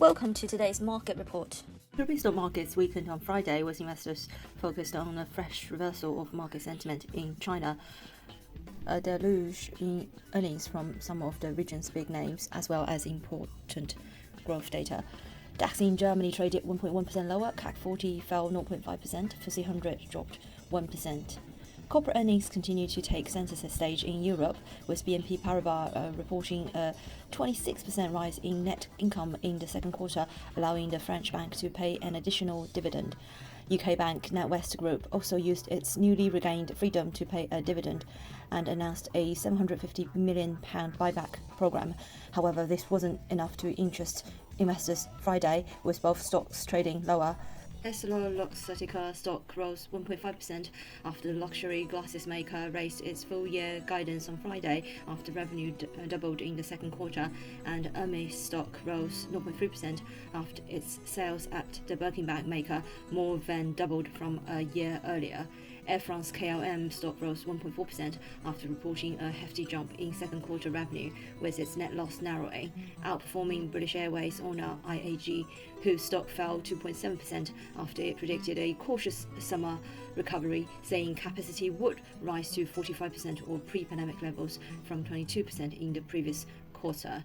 Welcome to today's market report. European stock markets weakened on Friday as investors focused on a fresh reversal of market sentiment in China, a deluge in earnings from some of the region's big names, as well as important growth data. DAX in Germany traded 1.1% lower, CAC 40 fell 0.5%, FTSE 100 dropped 1%. Corporate earnings continue to take center stage in Europe, with BNP Paribas reporting a 26% rise in net income in the second quarter, allowing the French bank to pay an additional dividend. UK bank NatWest Group also used its newly regained freedom to pay a dividend and announced a £750 million buyback program. However, this wasn't enough to interest investors Friday, with both stocks trading lower. EssilorLuxottica stock rose 1.5% after the luxury glasses maker raised its full-year guidance on Friday after revenue doubled in the second quarter, and Hermes stock rose 0.3% after its sales at the Birkin bag maker more than doubled from a year earlier. Air France-KLM stock rose 1.4% after reporting a hefty jump in second quarter revenue, with its net loss narrowing, outperforming British Airways owner IAG, whose stock fell 2.7% after it predicted a cautious summer recovery, saying capacity would rise to 45% of pre-pandemic levels from 22% in the previous quarter.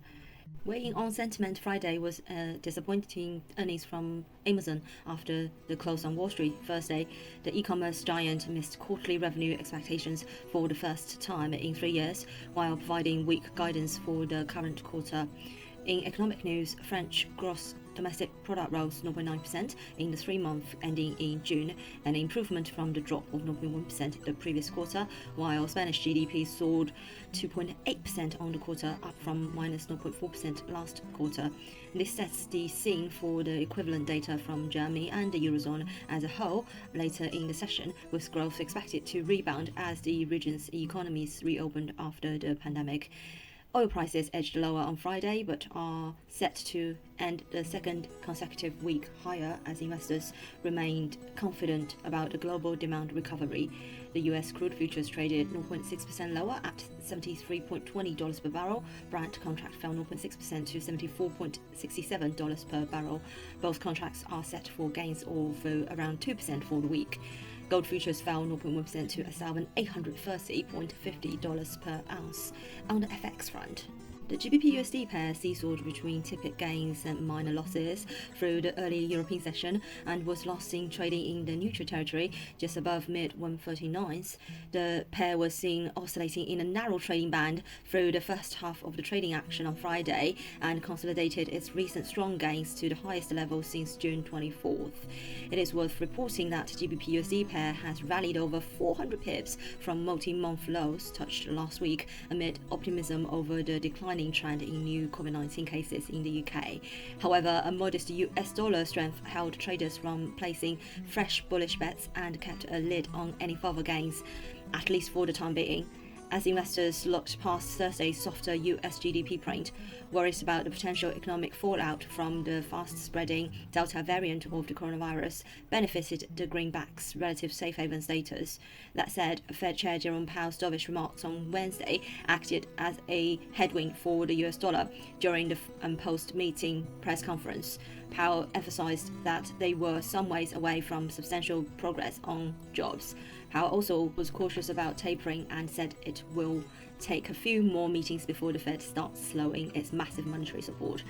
Weighing on sentiment Friday was disappointing earnings from Amazon after the close on Wall Street Thursday. The e-commerce giant missed quarterly revenue expectations for the first time in 3 years, while providing weak guidance for the current quarter. In economic news, French gross domestic product rose 0.9% in the 3 months ending in June, an improvement from the drop of 0.1% the previous quarter, while Spanish GDP soared 2.8% on the quarter, up from minus 0.4% last quarter. This sets the scene for the equivalent data from Germany and the Eurozone as a whole later in the session, with growth expected to rebound as the region's economies reopened after the pandemic. Oil prices edged lower on Friday, but are set to end the second consecutive week higher as investors remained confident about the global demand recovery. The US crude futures traded 0.6% lower at $73.20 per barrel. Brent contract fell 0.6% to $74.67 per barrel. Both contracts are set for gains of around 2% for the week. Gold futures fell 0.1% to $1,030.50 per ounce. On the FX front, the GBP-USD pair seesawed between tepid gains and minor losses through the early European session and was last seen trading in the neutral territory just above mid-139s. The pair was seen oscillating in a narrow trading band through the first half of the trading action on Friday and consolidated its recent strong gains to the highest level since June 24th. It is worth reporting that GBP-USD pair has rallied over 400 pips from multi-month lows touched last week amid optimism over the declining trend in new COVID-19 cases in the UK. However, a modest US dollar strength held traders from placing fresh bullish bets and kept a lid on any further gains, at least for the time being. As investors looked past Thursday's softer US GDP print, worries about the potential economic fallout from the fast-spreading Delta variant of the coronavirus benefited the greenback's relative safe haven status. That said, Fed Chair Jerome Powell's dovish remarks on Wednesday acted as a headwind for the US dollar during the post-meeting press conference. Powell emphasized that they were some ways away from substantial progress on jobs. Powell also was cautious about tapering and said it will take a few more meetings before the Fed starts slowing its massive monetary support.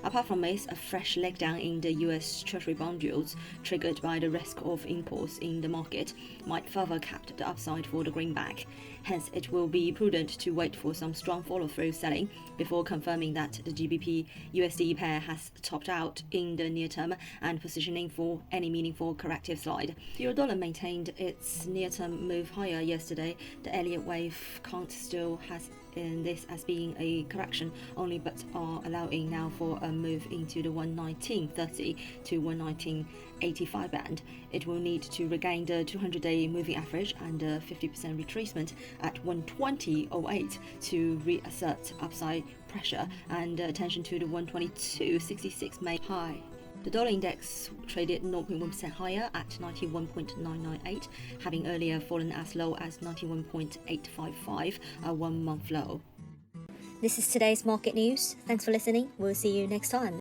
Apart from this, a fresh leg down in the US Treasury bond yields, triggered by the risk of imports in the market, might further cap the upside for the greenback. Hence, it will be prudent to wait for some strong follow-through selling before confirming that the GBP-USD pair has topped out in the near term and positioning for any meaningful corrective slide. The Eurodollar maintained its near-term move higher yesterday. The Elliott wave count still has in this as being a correction only, but are allowing now for a move into the 119.30 to 119.85 band. It will need to regain the 200-day moving average and a 50% retracement at 120.08 to reassert upside pressure and attention to the 122.66 May high. The dollar index traded 0.1% higher at 91.998, having earlier fallen as low as 91.855, a 1-month low. This is today's market news. Thanks for listening. We'll see you next time.